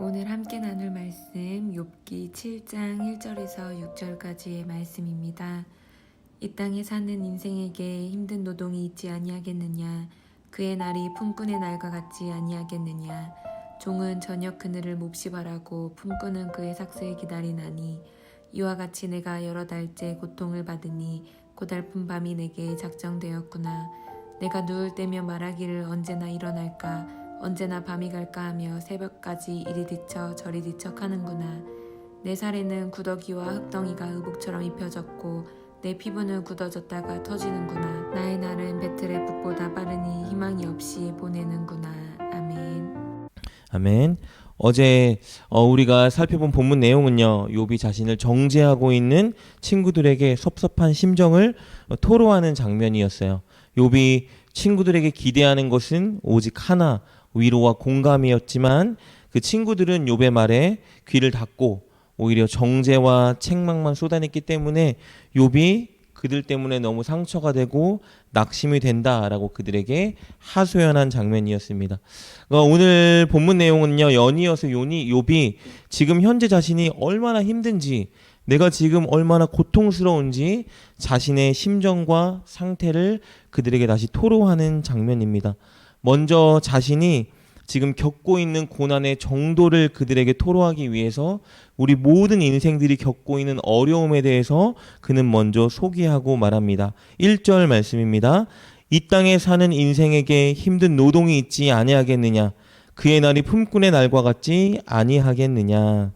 오늘 함께 나눌 말씀 욥기 7장 1절에서 6절까지의 말씀입니다. 이 땅에 사는 인생에게 힘든 노동이 있지 아니하겠느냐? 그의 날이 품꾼의 날과 같지 아니하겠느냐? 종은 저녁 그늘을 몹시 바라고 품꾼은 그의 삭슬을 기다리나니 이와 같이 내가 여러 달째 고통을 받으니 고달픈 밤이 내게 작정되었구나. 내가 누울 때면 말하기를 언제나 일어날까? 언제나 밤이 갈까 하며 새벽까지 이리 뒤척 저리 뒤척 하는구나. 내 살에는 구더기와 흙덩이가 의복처럼 입혀졌고 내 피부는 굳어졌다가 터지는구나. 나의 날은 배틀의 붓보다 빠르니 희망이 없이 보내는구나. 아멘. 아멘. 어제 우리가 살펴본 본문 내용은요, 욥이 자신을 정죄하고 있는 친구들에게 섭섭한 심정을 토로하는 장면이었어요. 욥이 친구들에게 기대하는 것은 오직 하나, 위로와 공감이었지만 그 친구들은 욥의 말에 귀를 닫고 오히려 정죄와 책망만 쏟아냈기 때문에 욥이 그들 때문에 너무 상처가 되고 낙심이 된다라고 그들에게 하소연한 장면이었습니다. 오늘 본문 내용은요, 연이어서 욥이 지금 현재 자신이 얼마나 힘든지, 내가 지금 얼마나 고통스러운지 자신의 심정과 상태를 그들에게 다시 토로하는 장면입니다. 먼저 자신이 지금 겪고 있는 고난의 정도를 그들에게 토로하기 위해서 우리 모든 인생들이 겪고 있는 어려움에 대해서 그는 먼저 소개하고 말합니다. 1절 말씀입니다. 이 땅에 사는 인생에게 힘든 노동이 있지 아니하겠느냐? 그의 날이 품꾼의 날과 같지 아니하겠느냐?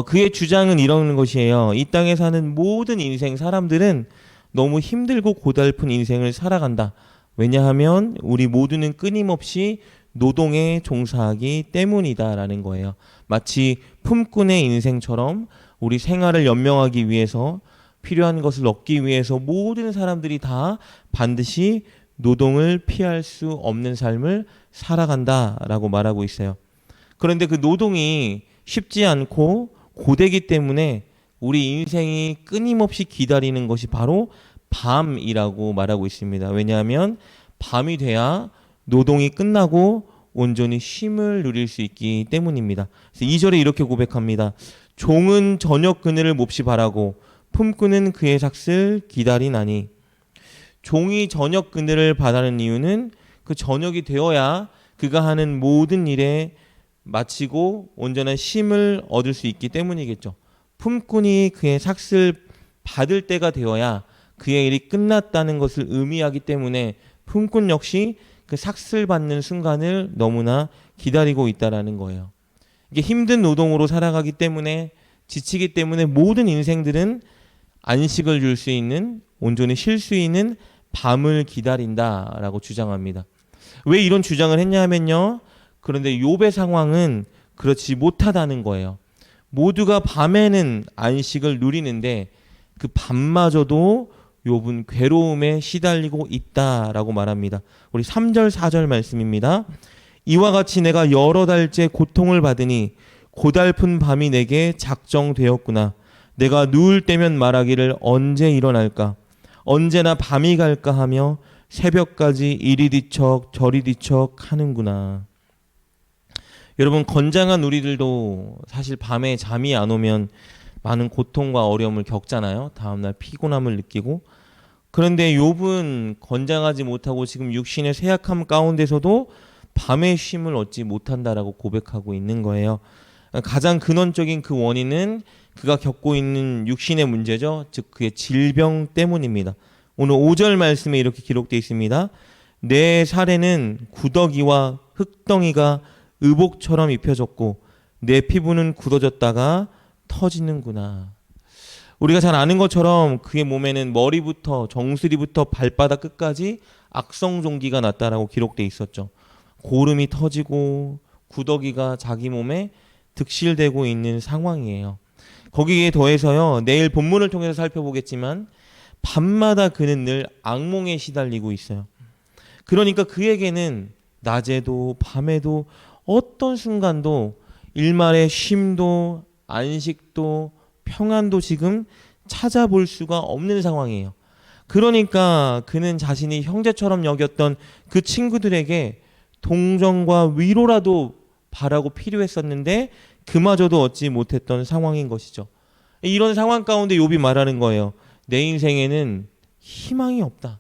그의 주장은 이런 것이에요. 이 땅에 사는 모든 인생 사람들은 너무 힘들고 고달픈 인생을 살아간다. 왜냐하면 우리 모두는 끊임없이 노동에 종사하기 때문이다라는 거예요. 마치 품꾼의 인생처럼 우리 생활을 연명하기 위해서, 필요한 것을 얻기 위해서 모든 사람들이 다 반드시 노동을 피할 수 없는 삶을 살아간다라고 말하고 있어요. 그런데 그 노동이 쉽지 않고 고되기 때문에 우리 인생이 끊임없이 기다리는 것이 바로 밤이라고 말하고 있습니다. 왜냐하면 밤이 돼야 노동이 끝나고 온전히 쉼을 누릴 수 있기 때문입니다. 그래서 2절에 이렇게 고백합니다. 종은 저녁 그늘을 몹시 바라고 품꾼은 그의 삭슬 기다리나니. 종이 저녁 그늘을 바라는 이유는 그 저녁이 되어야 그가 하는 모든 일에 마치고 온전한 쉼을 얻을 수 있기 때문이겠죠. 품꾼이 그의 삭슬 받을 때가 되어야 그의 일이 끝났다는 것을 의미하기 때문에 품꾼 역시 그 삭슬 받는 순간을 너무나 기다리고 있다라는 거예요. 이게 힘든 노동으로 살아가기 때문에, 지치기 때문에 모든 인생들은 안식을 줄 수 있는, 온전히 쉴 수 있는 밤을 기다린다라고 주장합니다. 왜 이런 주장을 했냐 하면요, 그런데 욥의 상황은 그렇지 못하다는 거예요. 모두가 밤에는 안식을 누리는데 그 밤마저도 욥은 괴로움에 시달리고 있다라고 말합니다. 우리 3절 4절 말씀입니다. 이와 같이 내가 여러 달째 고통을 받으니 고달픈 밤이 내게 작정되었구나. 내가 누울 때면 말하기를 언제 일어날까? 언제나 밤이 갈까 하며 새벽까지 이리 뒤척 저리 뒤척 하는구나. 여러분, 건장한 우리들도 사실 밤에 잠이 안 오면 많은 고통과 어려움을 겪잖아요. 다음날 피곤함을 느끼고. 그런데 욥은 건장하지 못하고 지금 육신의 쇠약함 가운데서도 밤의 쉼을 얻지 못한다라고 고백하고 있는 거예요. 가장 근원적인 그 원인은 그가 겪고 있는 육신의 문제죠. 즉 그의 질병 때문입니다. 오늘 5절 말씀에 이렇게 기록되어 있습니다. 내 살에는 구더기와 흙덩이가 의복처럼 입혀졌고 내 피부는 굳어졌다가 터지는구나. 우리가 잘 아는 것처럼 그의 몸에는 머리부터 정수리부터 발바닥 끝까지 악성종기가 났다라고 기록되어 있었죠. 고름이 터지고 구더기가 자기 몸에 득실되고 있는 상황이에요. 거기에 더해서요, 내일 본문을 통해서 살펴보겠지만 밤마다 그는 늘 악몽에 시달리고 있어요. 그러니까 그에게는 낮에도 밤에도 어떤 순간도 일말의 쉼도 안식도 평안도 지금 찾아볼 수가 없는 상황이에요. 그러니까 그는 자신이 형제처럼 여겼던 그 친구들에게 동정과 위로라도 바라고 필요했었는데 그마저도 얻지 못했던 상황인 것이죠. 이런 상황 가운데 욥이 말하는 거예요. 내 인생에는 희망이 없다.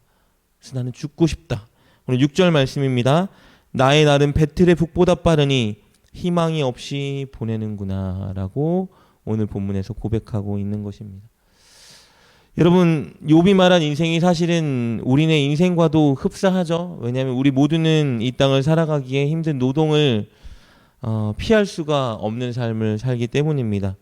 그래서 나는 죽고 싶다. 오늘 6절 말씀입니다. 나의 날은 배틀의 북보다 빠르니 희망이 없이 보내는구나 라고 오늘 본문에서 고백하고 있는 것입니다. 여러분, 욥이 말한 인생이 사실은 우리네 인생과도 흡사하죠. 왜냐하면 우리 모두는 이 땅을 살아가기에 힘든 노동을 피할 수가 없는 삶을 살기 때문입니다.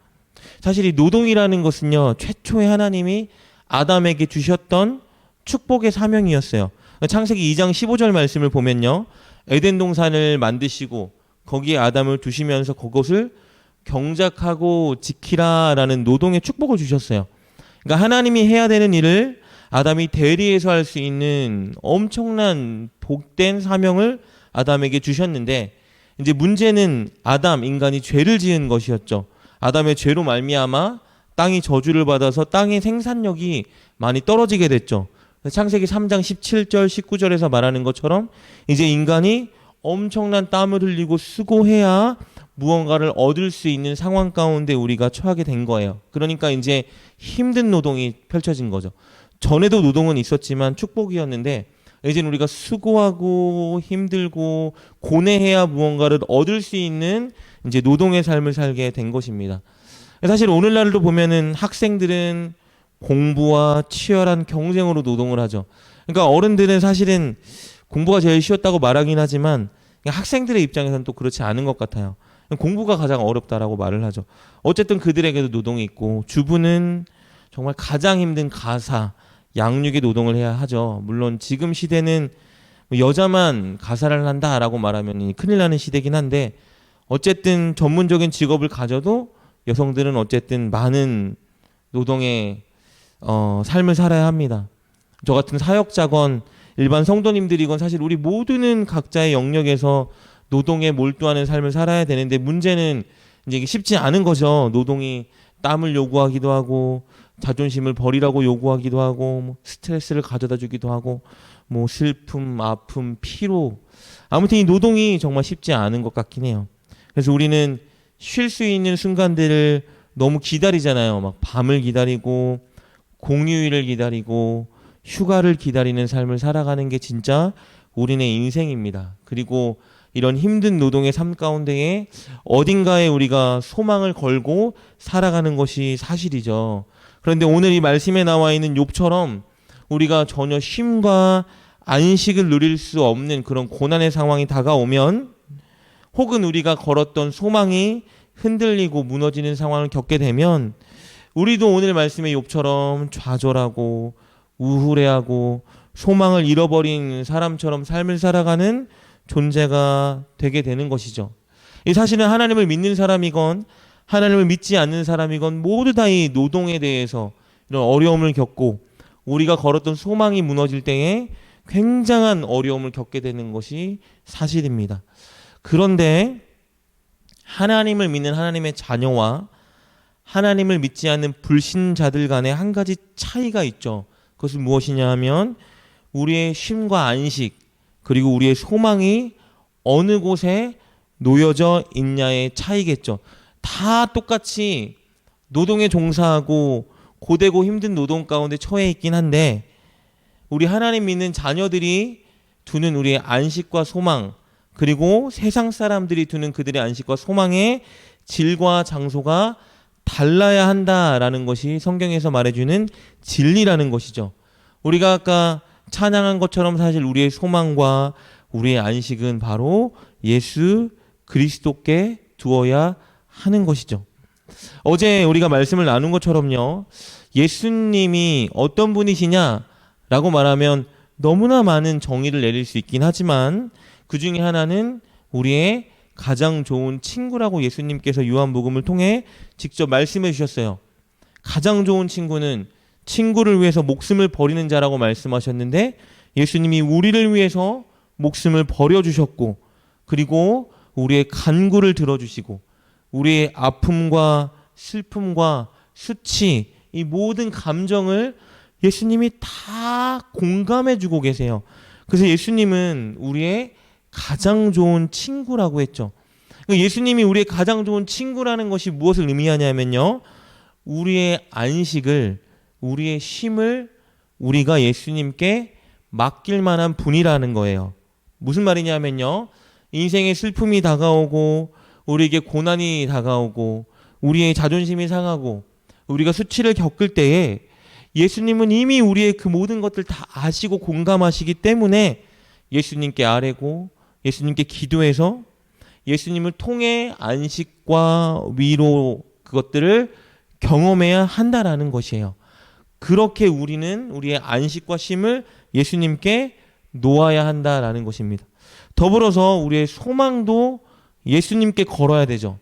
사실 이 노동이라는 것은요, 최초에 하나님이 아담에게 주셨던 축복의 사명이었어요. 창세기 2장 15절 말씀을 보면요, 에덴 동산을 만드시고 거기에 아담을 두시면서 그것을 경작하고 지키라라는 노동의 축복을 주셨어요. 그러니까 하나님이 해야 되는 일을 아담이 대리해서 할 수 있는 엄청난 복된 사명을 아담에게 주셨는데, 이제 문제는 아담 인간이 죄를 지은 것이었죠. 아담의 죄로 말미암아 땅이 저주를 받아서 땅의 생산력이 많이 떨어지게 됐죠. 창세기 3장 17절 19절에서 말하는 것처럼 이제 인간이 엄청난 땀을 흘리고 수고해야 무언가를 얻을 수 있는 상황 가운데 우리가 처하게 된 거예요. 그러니까 이제 힘든 노동이 펼쳐진 거죠. 전에도 노동은 있었지만 축복이었는데 이제는 우리가 수고하고 힘들고 고뇌해야 무언가를 얻을 수 있는 이제 노동의 삶을 살게 된 것입니다. 사실 오늘날도 보면은 학생들은 공부와 치열한 경쟁으로 노동을 하죠. 그러니까 어른들은 사실은 공부가 제일 쉬웠다고 말하긴 하지만 학생들의 입장에서는 또 그렇지 않은 것 같아요. 공부가 가장 어렵다라고 말을 하죠. 어쨌든 그들에게도 노동이 있고, 주부는 정말 가장 힘든 가사, 양육의 노동을 해야 하죠. 물론 지금 시대는 여자만 가사를 한다라고 말하면 큰일 나는 시대긴 한데, 어쨌든 전문적인 직업을 가져도 여성들은 어쨌든 많은 노동의 삶을 살아야 합니다. 저 같은 사역자건 일반 성도님들이건 사실 우리 모두는 각자의 영역에서 노동에 몰두하는 삶을 살아야 되는데, 문제는 이제 이게 쉽지 않은 거죠. 노동이 땀을 요구하기도 하고 자존심을 버리라고 요구하기도 하고 뭐 스트레스를 가져다 주기도 하고 뭐 슬픔, 아픔, 피로, 아무튼 이 노동이 정말 쉽지 않은 것 같긴 해요. 그래서 우리는 쉴 수 있는 순간들을 너무 기다리잖아요. 막 밤을 기다리고 공휴일을 기다리고 휴가를 기다리는 삶을 살아가는 게 진짜 우리네 인생입니다. 그리고 이런 힘든 노동의 삶 가운데에 어딘가에 우리가 소망을 걸고 살아가는 것이 사실이죠. 그런데 오늘 이 말씀에 나와 있는 욥처럼 우리가 전혀 쉼과 안식을 누릴 수 없는 그런 고난의 상황이 다가오면, 혹은 우리가 걸었던 소망이 흔들리고 무너지는 상황을 겪게 되면, 우리도 오늘 말씀의 욥처럼 좌절하고 우울해하고 소망을 잃어버린 사람처럼 삶을 살아가는 존재가 되게 되는 것이죠. 이 사실은 하나님을 믿는 사람이건 하나님을 믿지 않는 사람이건 모두 다 이 노동에 대해서 이런 어려움을 겪고 우리가 걸었던 소망이 무너질 때에 굉장한 어려움을 겪게 되는 것이 사실입니다. 그런데 하나님을 믿는 하나님의 자녀와 하나님을 믿지 않는 불신자들 간에 한 가지 차이가 있죠. 그것은 무엇이냐 하면 우리의 쉼과 안식, 그리고 우리의 소망이 어느 곳에 놓여져 있냐의 차이겠죠. 다 똑같이 노동에 종사하고 고되고 힘든 노동 가운데 처해 있긴 한데, 우리 하나님 믿는 자녀들이 두는 우리의 안식과 소망, 그리고 세상 사람들이 두는 그들의 안식과 소망의 질과 장소가 달라야 한다라는 것이 성경에서 말해주는 진리라는 것이죠. 우리가 아까 찬양한 것처럼 사실 우리의 소망과 우리의 안식은 바로 예수 그리스도께 두어야 하는 것이죠. 어제 우리가 말씀을 나눈 것처럼요, 예수님이 어떤 분이시냐라고 말하면 너무나 많은 정의를 내릴 수 있긴 하지만, 그 중에 하나는 우리의 가장 좋은 친구라고 예수님께서 요한복음을 통해 직접 말씀해 주셨어요. 가장 좋은 친구는 친구를 위해서 목숨을 버리는 자라고 말씀하셨는데, 예수님이 우리를 위해서 목숨을 버려주셨고, 그리고 우리의 간구를 들어주시고 우리의 아픔과 슬픔과 수치, 이 모든 감정을 예수님이 다 공감해주고 계세요. 그래서 예수님은 우리의 가장 좋은 친구라고 했죠. 그러니까 예수님이 우리의 가장 좋은 친구라는 것이 무엇을 의미하냐면요, 우리의 안식을, 우리의 쉼을 우리가 예수님께 맡길 만한 분이라는 거예요. 무슨 말이냐면요, 인생의 슬픔이 다가오고 우리에게 고난이 다가오고 우리의 자존심이 상하고 우리가 수치를 겪을 때에 예수님은 이미 우리의 그 모든 것들 다 아시고 공감하시기 때문에 예수님께 아뢰고 예수님께 기도해서 예수님을 통해 안식과 위로, 그것들을 경험해야 한다라는 것이에요. 그렇게 우리는 우리의 안식과 쉼을 예수님께 놓아야 한다라는 것입니다. 더불어서 우리의 소망도 예수님께 걸어야 되죠.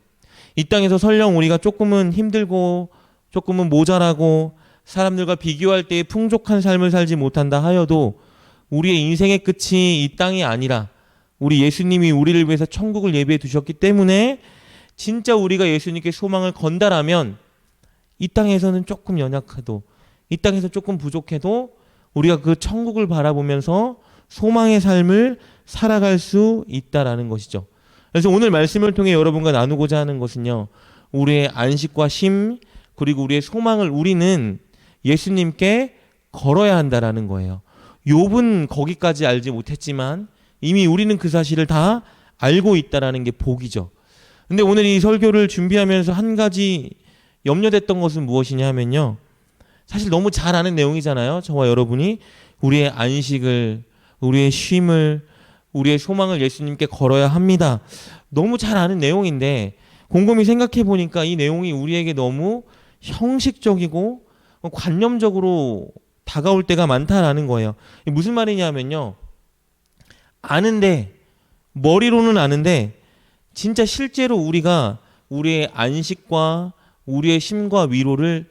이 땅에서 설령 우리가 조금은 힘들고 조금은 모자라고 사람들과 비교할 때에 풍족한 삶을 살지 못한다 하여도 우리의 인생의 끝이 이 땅이 아니라 우리 예수님이 우리를 위해서 천국을 예비해 두셨기 때문에 진짜 우리가 예수님께 소망을 건다라면 이 땅에서는 조금 연약해도, 이 땅에서 조금 부족해도 우리가 그 천국을 바라보면서 소망의 삶을 살아갈 수 있다라는 것이죠. 그래서 오늘 말씀을 통해 여러분과 나누고자 하는 것은요, 우리의 안식과 쉼 그리고 우리의 소망을 우리는 예수님께 걸어야 한다라는 거예요. 욥은 거기까지 알지 못했지만 이미 우리는 그 사실을 다 알고 있다라는 게 복이죠. 근데 오늘 이 설교를 준비하면서 한 가지 염려됐던 것은 무엇이냐 하면요, 사실 너무 잘 아는 내용이잖아요. 저와 여러분이 우리의 안식을, 우리의 쉼을, 우리의 소망을 예수님께 걸어야 합니다. 너무 잘 아는 내용인데 곰곰이 생각해 보니까 이 내용이 우리에게 너무 형식적이고 관념적으로 다가올 때가 많다라는 거예요. 무슨 말이냐면요, 아는데, 머리로는 아는데 진짜 실제로 우리가 우리의 안식과 우리의 쉼과 위로를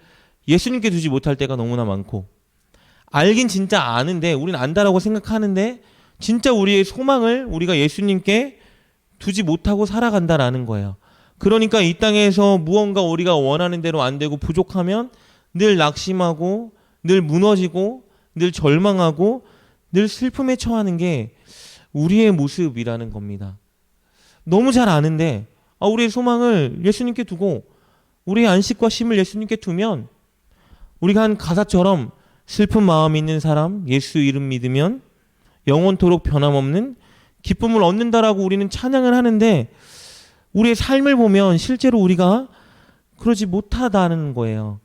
예수님께 두지 못할 때가 너무나 많고, 알긴 진짜 아는데, 우리는 안다라고 생각하는데 진짜 우리의 소망을 우리가 예수님께 두지 못하고 살아간다라는 거예요. 그러니까 이 땅에서 무언가 우리가 원하는 대로 안 되고 부족하면 늘 낙심하고 늘 무너지고 늘 절망하고 늘 슬픔에 처하는 게 우리의 모습이라는 겁니다. 너무 잘 아는데 우리의 소망을 예수님께 두고 우리의 안식과 쉼을 예수님께 두면, 우리가 한 가사처럼 슬픈 마음이 있는 사람 예수 이름 믿으면 영원토록 변함없는 기쁨을 얻는다라고 우리는 찬양을 하는데, 우리의 삶을 보면 실제로 우리가 그러지 못하다는 거예요.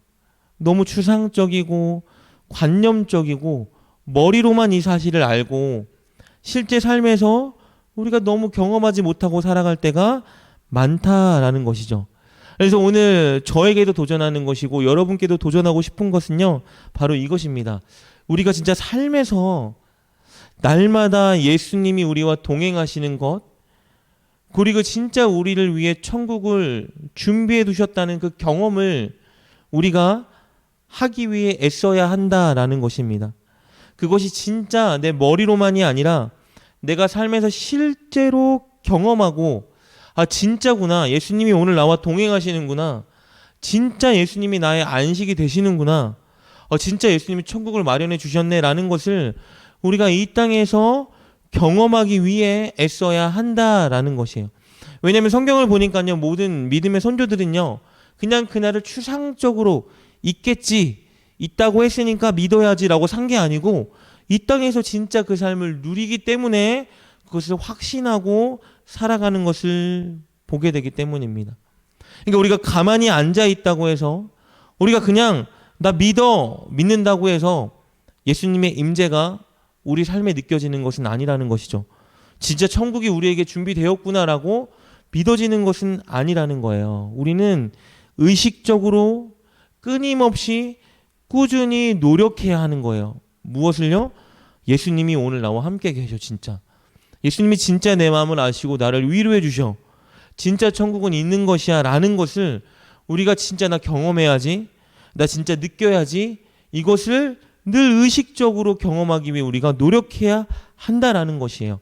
너무 추상적이고 관념적이고 머리로만 이 사실을 알고 실제 삶에서 우리가 너무 경험하지 못하고 살아갈 때가 많다라는 것이죠. 그래서 오늘 저에게도 도전하는 것이고 여러분께도 도전하고 싶은 것은요, 바로 이것입니다. 우리가 진짜 삶에서 날마다 예수님이 우리와 동행하시는 것, 그리고 진짜 우리를 위해 천국을 준비해 두셨다는 그 경험을 우리가 하기 위해 애써야 한다라는 것입니다. 그것이 진짜 내 머리로만이 아니라 내가 삶에서 실제로 경험하고, 진짜구나, 예수님이 오늘 나와 동행하시는구나, 진짜 예수님이 나의 안식이 되시는구나, 진짜 예수님이 천국을 마련해 주셨네라는 것을 우리가 이 땅에서 경험하기 위해 애써야 한다라는 것이에요. 왜냐하면 성경을 보니까요, 모든 믿음의 선조들은요, 그냥 그날을 추상적으로 있겠지, 있다고 했으니까 믿어야지라고 산 게 아니고 이 땅에서 진짜 그 삶을 누리기 때문에 그것을 확신하고 살아가는 것을 보게 되기 때문입니다. 그러니까 우리가 가만히 앉아 있다고 해서, 우리가 그냥 나 믿는다고 해서 예수님의 임재가 우리 삶에 느껴지는 것은 아니라는 것이죠. 진짜 천국이 우리에게 준비되었구나라고 믿어지는 것은 아니라는 거예요. 우리는 의식적으로 끊임없이 꾸준히 노력해야 하는 거예요. 무엇을요? 예수님이 오늘 나와 함께 계셔. 진짜 예수님이 진짜 내 마음을 아시고 나를 위로해 주셔. 진짜 천국은 있는 것이야 라는 것을 우리가 진짜 나 경험해야지, 나 진짜 느껴야지, 이것을 늘 의식적으로 경험하기 위해 우리가 노력해야 한다라는 것이에요.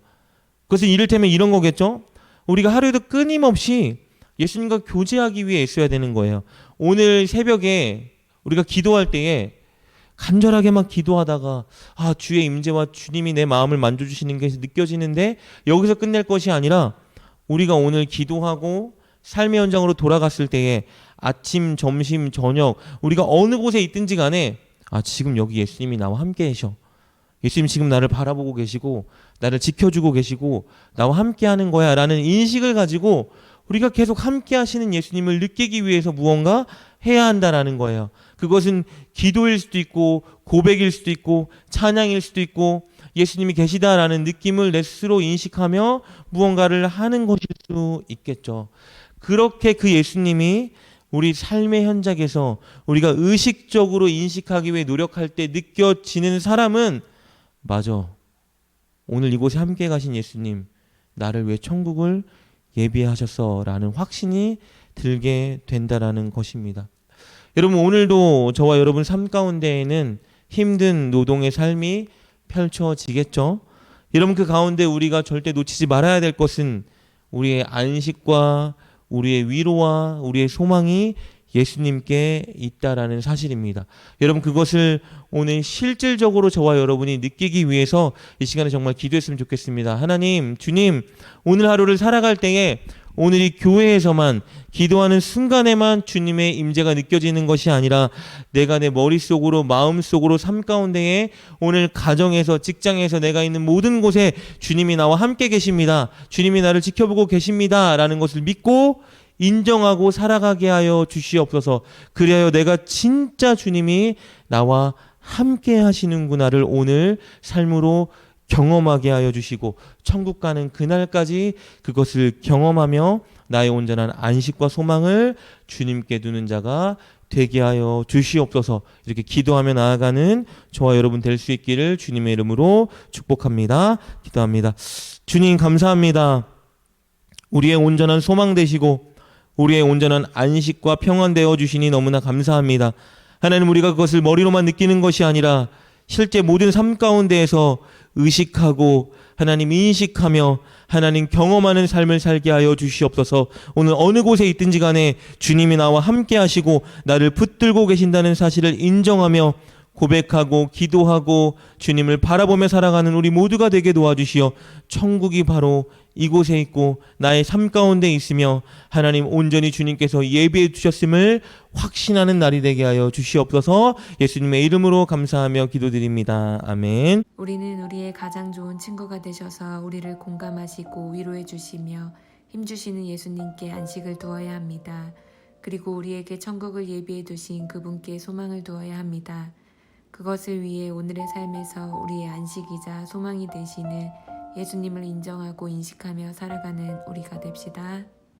그것은 이를테면 이런 거겠죠. 우리가 하루에도 끊임없이 예수님과 교제하기 위해 애써야 되는 거예요. 오늘 새벽에 우리가 기도할 때에 간절하게 막 기도하다가 주의 임재와 주님이 내 마음을 만져주시는 게 느껴지는데 여기서 끝낼 것이 아니라 우리가 오늘 기도하고 삶의 현장으로 돌아갔을 때에 아침, 점심, 저녁 우리가 어느 곳에 있든지 간에 지금 여기 예수님이 나와 함께 계셔. 예수님 지금 나를 바라보고 계시고 나를 지켜주고 계시고 나와 함께 하는 거야 라는 인식을 가지고 우리가 계속 함께 하시는 예수님을 느끼기 위해서 무언가 해야 한다라는 거예요. 그것은 기도일 수도 있고 고백일 수도 있고 찬양일 수도 있고 예수님이 계시다라는 느낌을 내 스스로 인식하며 무언가를 하는 것일 수 있겠죠. 그렇게 그 예수님이 우리 삶의 현장에서 우리가 의식적으로 인식하기 위해 노력할 때 느껴지는 사람은 맞아. 오늘 이곳에 함께 가신 예수님 나를 왜 천국을 예비하셨어 라는 확신이 들게 된다라는 것입니다. 여러분 오늘도 저와 여러분 삶 가운데에는 힘든 노동의 삶이 펼쳐지겠죠. 여러분 그 가운데 우리가 절대 놓치지 말아야 될 것은 우리의 안식과 우리의 위로와 우리의 소망이 예수님께 있다라는 사실입니다. 여러분 그것을 오늘 실질적으로 저와 여러분이 느끼기 위해서 이 시간에 정말 기도했으면 좋겠습니다. 하나님, 주님, 오늘 하루를 살아갈 때에 오늘 이 교회에서만 기도하는 순간에만 주님의 임재가 느껴지는 것이 아니라 내가 내 머릿속으로 마음속으로 삶 가운데에 오늘 가정에서 직장에서 내가 있는 모든 곳에 주님이 나와 함께 계십니다. 주님이 나를 지켜보고 계십니다. 라는 것을 믿고 인정하고 살아가게 하여 주시옵소서. 그리하여 내가 진짜 주님이 나와 함께 하시는구나를 오늘 삶으로 경험하게 하여 주시고 천국 가는 그날까지 그것을 경험하며 나의 온전한 안식과 소망을 주님께 두는 자가 되게 하여 주시옵소서. 이렇게 기도하며 나아가는 저와 여러분 될 수 있기를 주님의 이름으로 축복합니다. 기도합니다. 주님 감사합니다. 우리의 온전한 소망 되시고 우리의 온전한 안식과 평안 되어 주시니 너무나 감사합니다. 하나님 우리가 그것을 머리로만 느끼는 것이 아니라 실제 모든 삶 가운데에서 의식하고 하나님 인식하며 하나님 경험하는 삶을 살게 하여 주시옵소서. 오늘 어느 곳에 있든지 간에 주님이 나와 함께 하시고 나를 붙들고 계신다는 사실을 인정하며 고백하고 기도하고 주님을 바라보며 살아가는 우리 모두가 되게 도와주시어 천국이 바로 이곳에 있고 나의 삶 가운데 있으며 하나님 온전히 주님께서 예비해 주셨음을 확신하는 날이 되게 하여 주시옵소서. 예수님의 이름으로 감사하며 기도드립니다. 아멘. 우리는 우리의 가장 좋은 친구가 되셔서 우리를 공감하시고 위로해 주시며 힘주시는 예수님께 안식을 두어야 합니다. 그리고 우리에게 천국을 예비해 두신 그분께 소망을 두어야 합니다. 그것을 위해 오늘의 삶에서 우리의 안식이자 소망이 되시는 예수님을 인정하고 인식하며 살아가는 우리가 됩시다.